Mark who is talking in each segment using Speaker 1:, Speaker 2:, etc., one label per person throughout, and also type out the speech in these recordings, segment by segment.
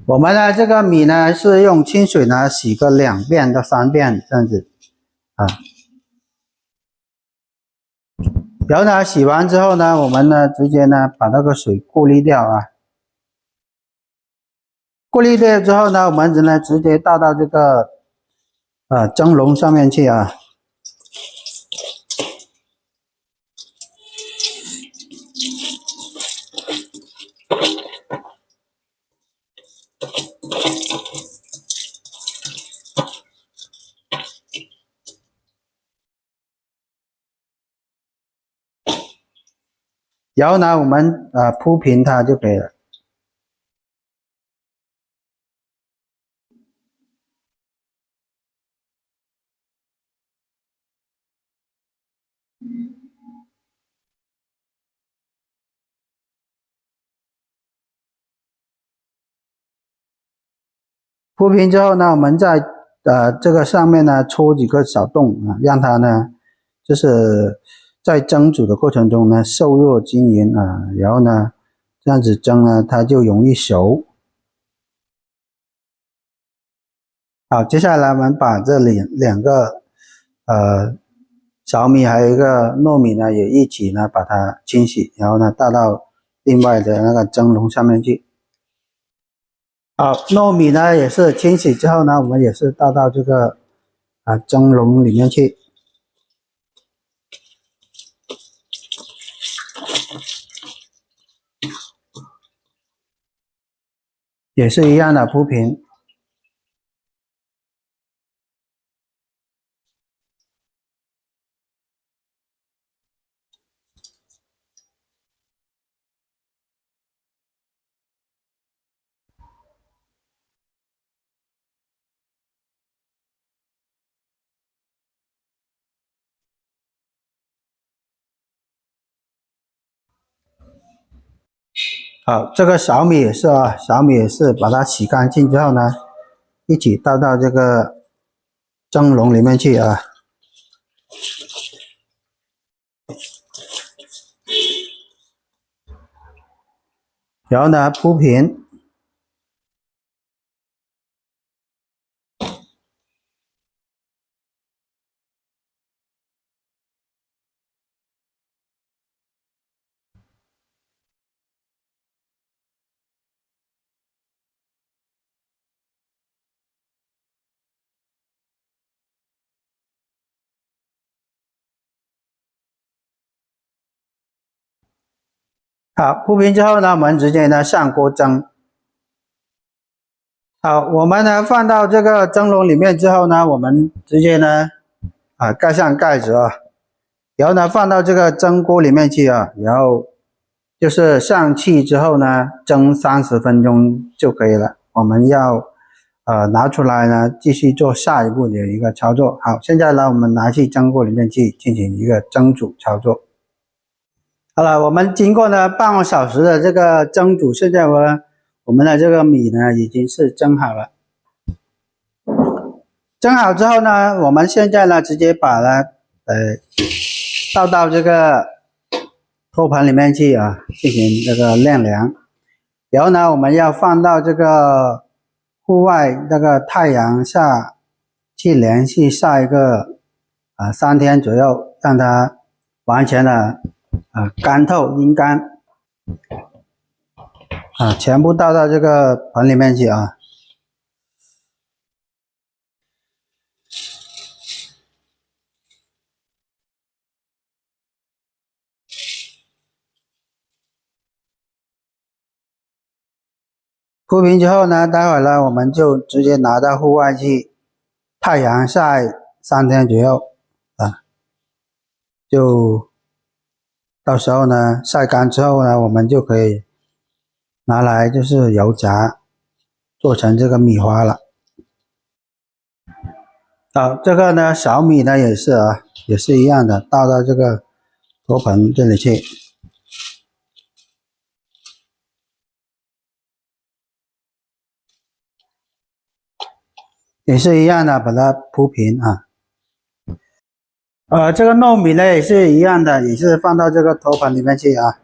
Speaker 1: 我們的這個米呢是用清水呢洗個2遍到3遍這樣子啊。然後呢洗完之後呢，我們呢直接呢把那个水过滤掉啊。过滤掉之後呢，我們直接倒到這個蒸籠上面去啊。然後呢，我們鋪平它就可以了。鋪平之後呢，我們在這個上面呢戳幾個小洞啊，讓它呢就是在蒸煮的過程中呢受熱均勻啊，然後呢這樣子蒸呢它就容易熟。好，接下來我們把這兩個小米還有一個糯米呢也一起呢把它清洗，然後呢倒到另外的那個蒸籠上面去。好，糯米呢也是清洗之後呢，我們也是倒到這個蒸籠裡面去。也是一樣的鋪平。好，這個小米也是啊，小米也是把它洗乾淨之後呢，一起倒到這個蒸籠裡面去啊。然後呢，鋪平。好，鋪平之後呢，我們直接呢上鍋蒸。好，我們呢放到這個蒸籠裡面之後呢，我們直接呢蓋上蓋子啊，然後呢放到這個蒸鍋裡面去啊，然後就是上氣之後呢蒸30分鐘就可以了。我們要拿出來呢繼續做下一步的一個操作。好，現在呢我們拿去蒸鍋裡面去進行一個蒸煮操作。好了，我們經過呢半個小時的這個蒸煮，現在我們的這個米呢已經是蒸好了。蒸好之後呢，我們現在呢直接把它倒到這個托盤裡面去啊，進行這個晾涼。然後呢，我們要放到這個戶外那個太陽下去連續曬個3天左右，讓它完全的乾透陰乾全部倒到這個盆裡面去啊。鋪平之後呢，待會兒呢我們就直接拿到戶外去太陽曬3天左右就到時候呢曬乾之後呢，我們就可以拿來就是油炸，做成這個米花了。好，這個呢小米呢也是也是一樣的，倒到這個托盤這裡去。也是一樣的，把它鋪平啊。這個糯米呢也是一樣的，也是放到這個托盤裡面去啊。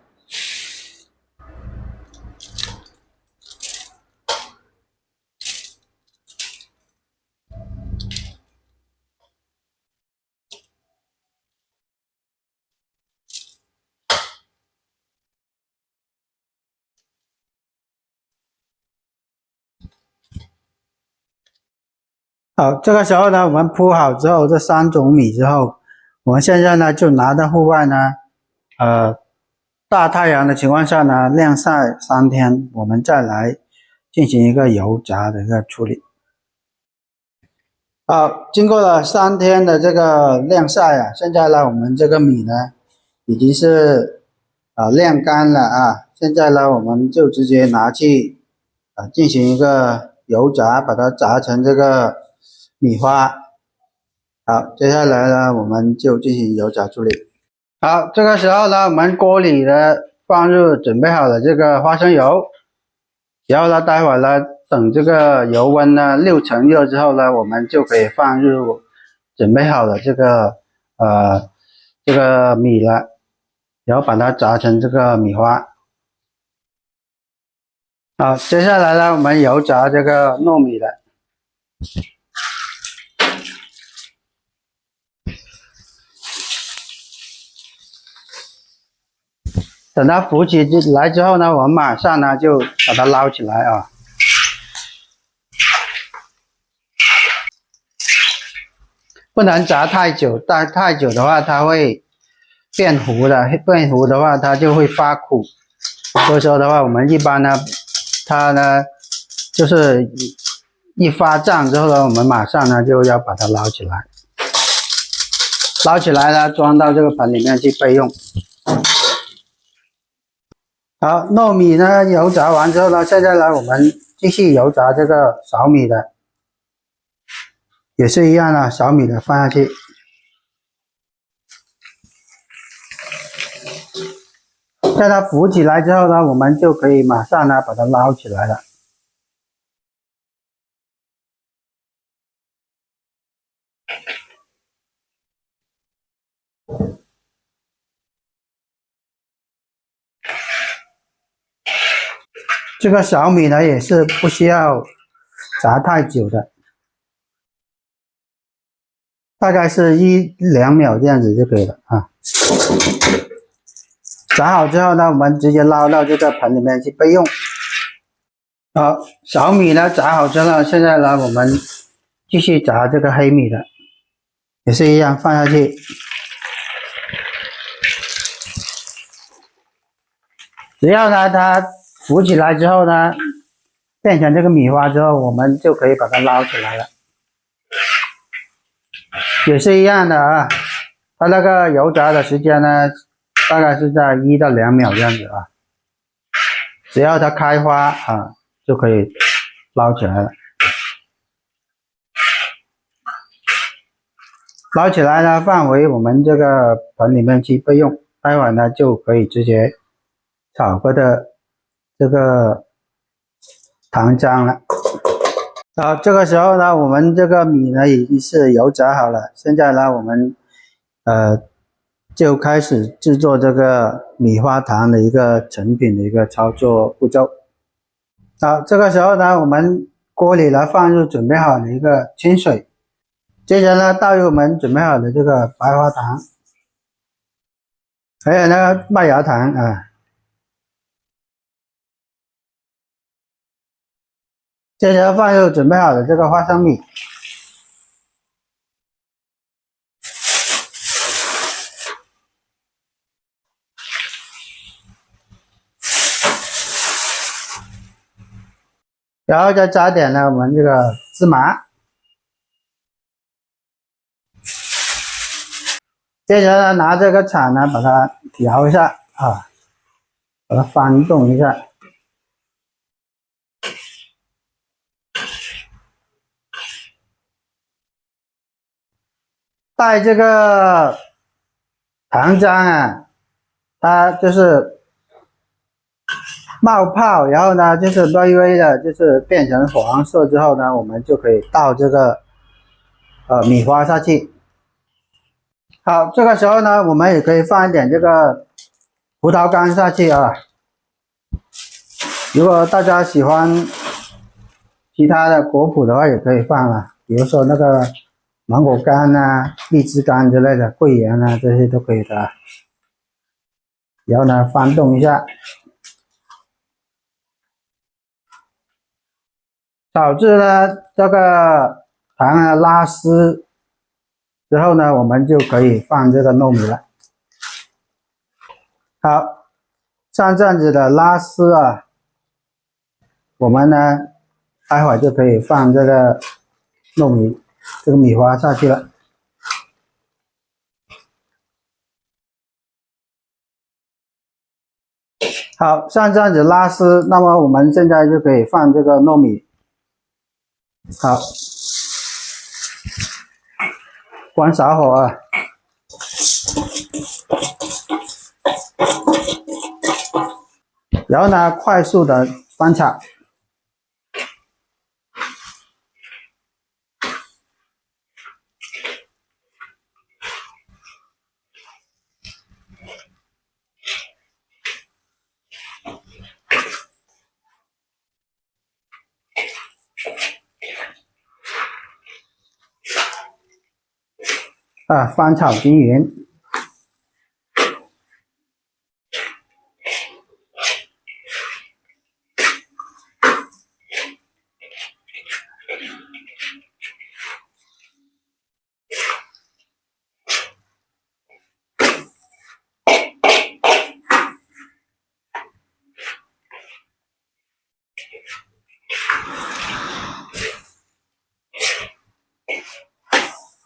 Speaker 1: 好，這個時候呢，我們鋪好之後，這3種米之後，我們現在呢就拿到戶外呢，大太陽的情況下呢，晾曬3天，我們再來進行一個油炸的一個處理。好，經過了3天的這個晾曬啊，現在呢，我們這個米呢已經是晾乾了啊，現在呢，我們就直接拿去進行一個油炸，把它炸成這個米花。好，接下來呢，我們就進行油炸處理。好，這個時候呢，我們鍋裡呢放入準備好的這個花生油，然後呢，待會兒呢，等這個油溫呢6成熱之後呢，我們就可以放入準備好的這個米了，然後把它炸成這個米花。好，接下來呢，我們油炸這個糯米了。等它浮起來之後呢，我們馬上呢就把它撈起來啊。不能炸太久，太久的話它會變糊的，变糊的話它就會發苦。所以說的話，我們一般呢，它呢就是一發脹之後呢，我們馬上呢就要把它撈起來，撈起來呢裝到這個盆裡面去備用。好，糯米呢油炸完之後呢，現在呢我們繼續油炸這個小米的，也是一樣的，小米的放下去。在它浮起來之後呢，我們就可以馬上呢把它撈起來了。這個小米呢也是不需要炸太久的，大概是1、2秒這樣子就可以了啊。炸好之後呢，我們直接撈到這個盆裡面去備用。好，小米呢炸好之後，現在呢我們繼續炸這個黑米的，也是一樣放下去。只要呢它浮起來之後呢，变成这个米花之后，我们就可以把它撈起來了。也是一樣的啊，它那個油炸的時間呢，大概是在1到2秒這樣子啊。只要它開花啊，就可以撈起來了。撈起來呢，放回我們這個盆裡面去備用。待會呢就可以直接炒過的這個糖漿了。好，這個時候呢，我們這個米呢已經是油炸好了。現在呢，我們就開始制作這個米花糖的一個成品的一個操作步驟。好，這個時候呢，我們鍋裡呢放入準備好的一個清水，接着呢倒入我們準備好的這個白花糖，還有那個麥芽糖啊。接着放入準備好的這個花生米，然後再加點呢我們這個芝麻，接着呢拿這個鏟呢把它搖一下啊，把它翻動一下。待這個糖漿啊，它就是冒泡，然後呢就是微微的，就是變成黃色之後呢，我們就可以倒這個米花下去。好，這個時候呢，我們也可以放一點這個葡萄乾下去啊。如果大家喜歡其他的果脯的話，也可以放啊，比如說那個芒果乾啊、荔枝乾之類的、桂圓啊，這些都可以的。然後呢，翻動一下，導致呢這個糖啊拉絲之後呢，我們就可以放這個糯米了。好，像這樣子的拉絲啊，我們呢待會就可以放這個糯米這個米花下去了。好，像這樣子拉絲，那麼我們現在就可以放這個糯米。好，關小火啊。然後呢，快速的翻炒。翻炒均勻。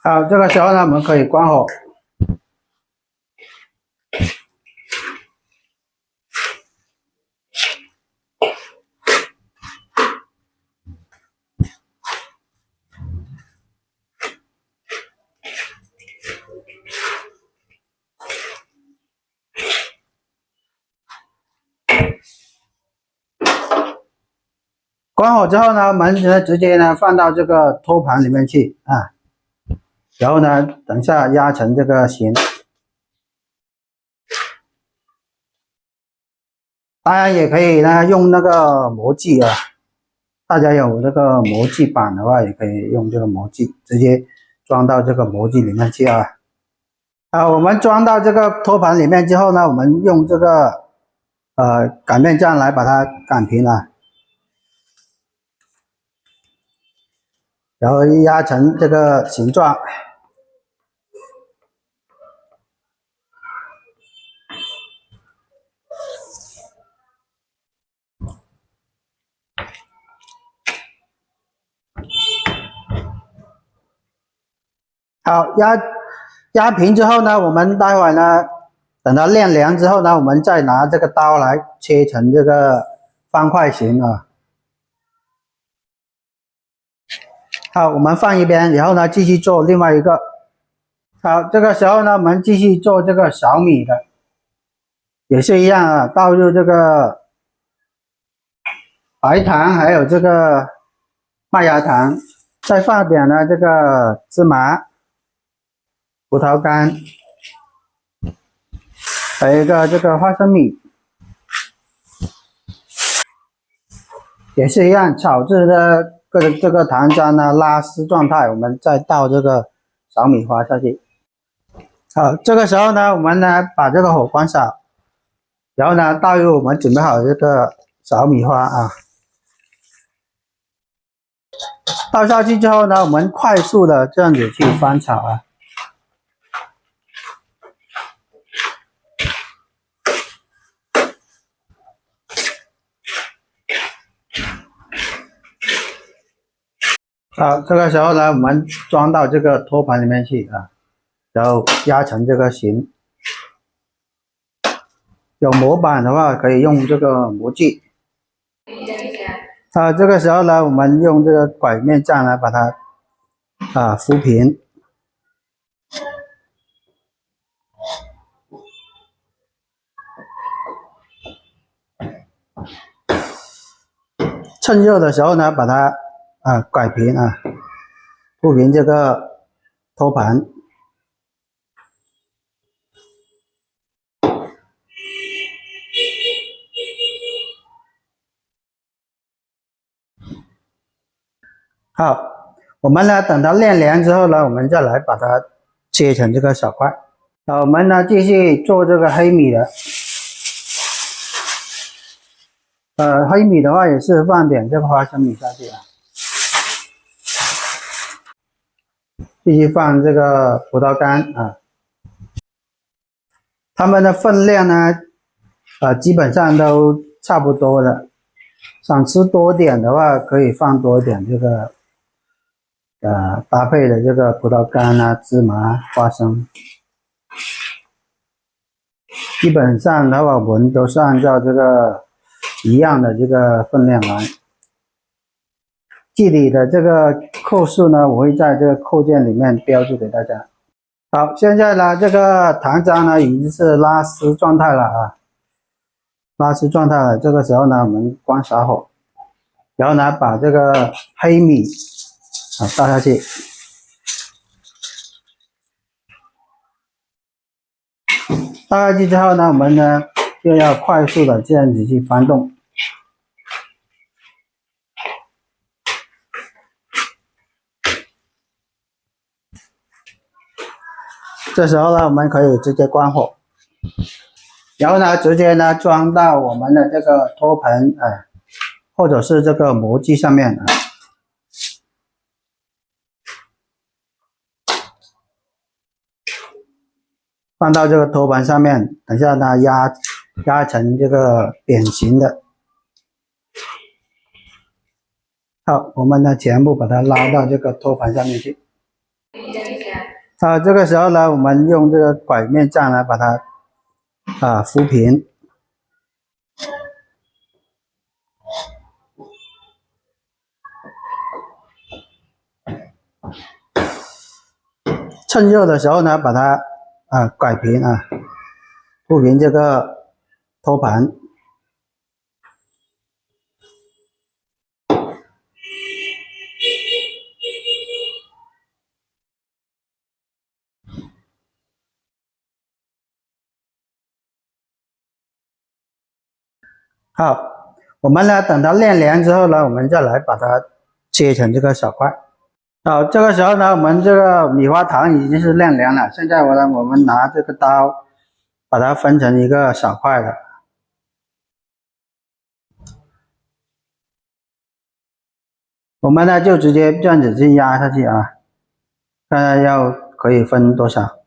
Speaker 1: 好，这個時候呢，我們可以關火。關火之後呢，我們直接呢放到這個托盤裡面去啊，然後呢，等一下壓成這個形。當然也可以呢用那個模具啊，大家有那個模具板的話，也可以用這個模具直接裝到這個模具裡面去啊。我們裝到這個托盤裡面之後呢，我們用這個擀面杖來把它擀平啊。然後壓成這個形狀。好，壓平之後呢，我們待會呢，等它晾涼之後呢，我們再拿這個刀來切成這個方塊形啊。好，我們放一邊，然後呢，繼續做另外一個。好，這個時候呢，我們繼續做這個小米的，也是一樣啊，倒入這個白糖，還有這個麥芽糖，再放點呢這個芝麻、葡萄乾，還有一個這個花生米，也是一樣，炒至的這個糖漿呢拉絲狀態，我們再倒這個小米花下去。好，這個時候呢，我們呢把這個火關小，然後呢倒入我們準備好的這個小米花啊，倒下去之後呢，我們快速的這樣子去翻炒啊。好，這個時候呢，我們裝到這個托盤裡面去啊，然後壓成這個形。有模板的話，可以用這個模具。這個時候呢，我們用這個拐面杖來把它敷平。趁熱的時候呢，把它拐平啊，铺平這個托盤。好，我們呢等它晾涼之後呢，我們再來把它切成這個小塊。我們呢繼續做這個黑米的。黑米的話也是放點這個花生米下去啊。繼續放這個葡萄乾啊。它們的分量呢，基本上都差不多的。想吃多點的話，可以放多點這個，搭配的這個葡萄乾啊、芝麻、花生。基本上的話，我們都是按照這個一樣的這個分量來。具體的這個扣數呢，我會在這個扣件裡面標注給大家。好，現在呢，這個糖漿呢已經是拉絲狀態了啊，拉絲狀態了。這個時候呢，我們關小火，然後呢，把這個黑米倒下去，倒下去之後呢，我們呢就要快速的這樣子去翻動。這時候呢，我們可以直接關火，然後呢，直接呢裝到我們的這個托盤或者是這個模具上面啊，放到這個托盤上面，等下呢壓成這個扁形的。好，我們呢全部把它拉到這個托盤上面去。這個時候呢，我們用這個拐面杖呢把它扶平。趁熱的时候呢，把它拐平扶平這個托盤。好，我們呢等它晾涼之後呢，我們再來把它切成這個小塊。好，這個時候呢，我們這個米花糖已經是晾涼了。現在我們拿這個刀，把它分成一個小塊的。我們呢就直接這樣子去壓下去啊，看看可以分多少。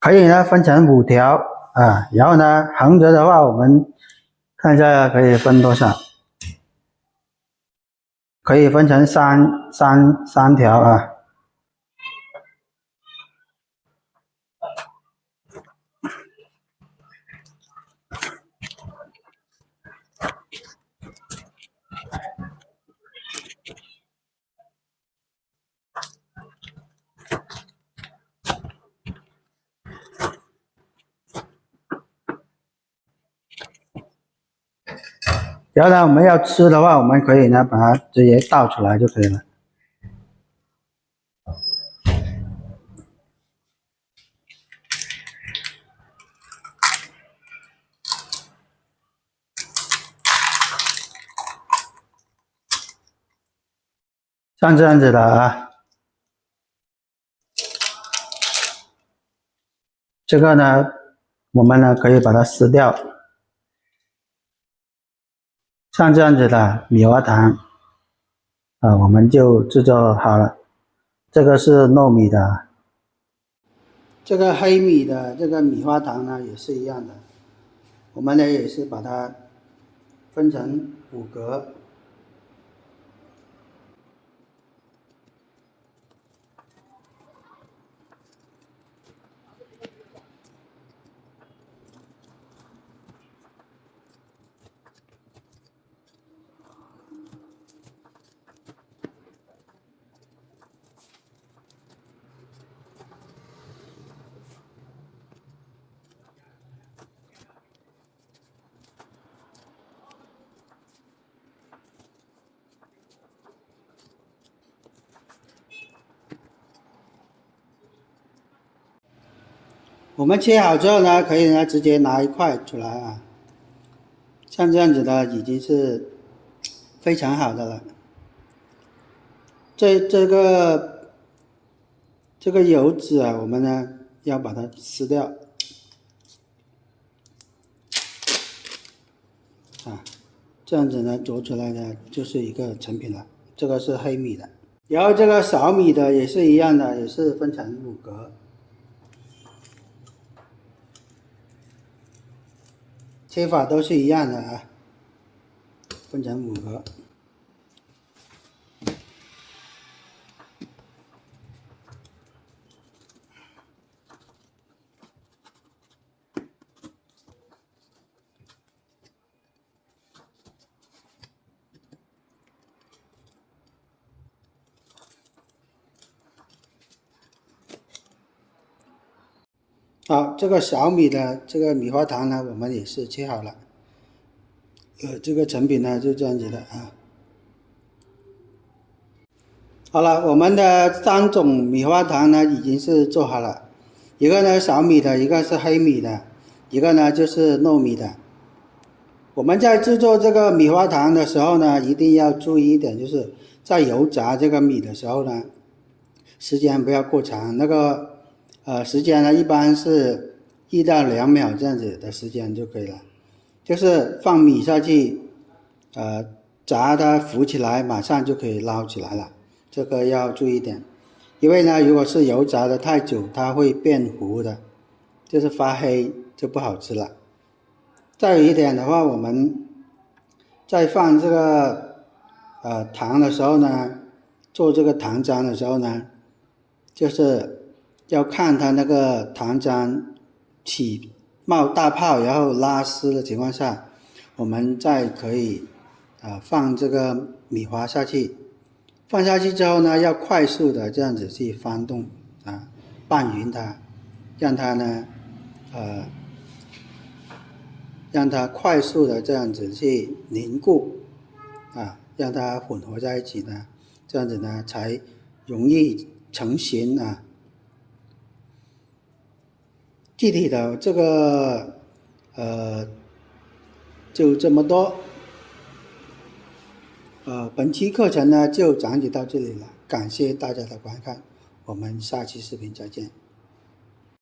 Speaker 1: 可以呢分成5條然後呢橫着的話，我們看一下可以分多少，可以分成三條然後呢，我們要吃的話，我們可以呢把它直接倒出來就可以了。像這樣子的這個呢，我們呢可以把它撕掉。像這樣子的米花糖我們就製作好了。這個是糯米的，這個黑米的這個米花糖呢也是一樣的，我們呢也是把它分成5格。我們切好之後呢，可以呢直接拿一塊出來啊，像这樣子的已經是非常好的了。这个油脂啊，我們呢要把它撕掉啊，這樣子呢做出來的就是一個成品了。這個是黑米的，然後這個小米的也是一樣的，也是分成5格，切法都是一樣的啊，分成5格。好，这个小米的这个米花糖呢，我們也是切好了。這個成品呢就這樣子的啊。好了，我們的3種米花糖呢已經是做好了，一個呢小米的，一個是黑米的，一個呢就是糯米的。我們在製作這個米花糖的時候呢，一定要注意一點，就是在油炸這個米的時候呢，時間不要過長，那個時間呢一般是1到2秒這樣子的時間就可以了。就是放米下去，炸它浮起來，馬上就可以撈起來了。這個要注意一點，因為呢，如果是油炸的太久，它會變糊的，就是發黑，就不好吃了。再有一點的話，我們在放這個糖的時候呢，做這個糖漿的時候呢，就是要看它那個糖漿起冒大泡，然後拉絲的情況下，我們再可以放這個米花下去。放下去之後呢，要快速的這樣子去翻動啊，拌勻它，讓它呢讓它快速的這樣子去凝固啊，讓它混合在一起呢，這樣子呢才容易成型啊。具體的這個就這麼多。本期課程呢就講解到這裡了，感謝大家的觀看，我們下期視頻再見。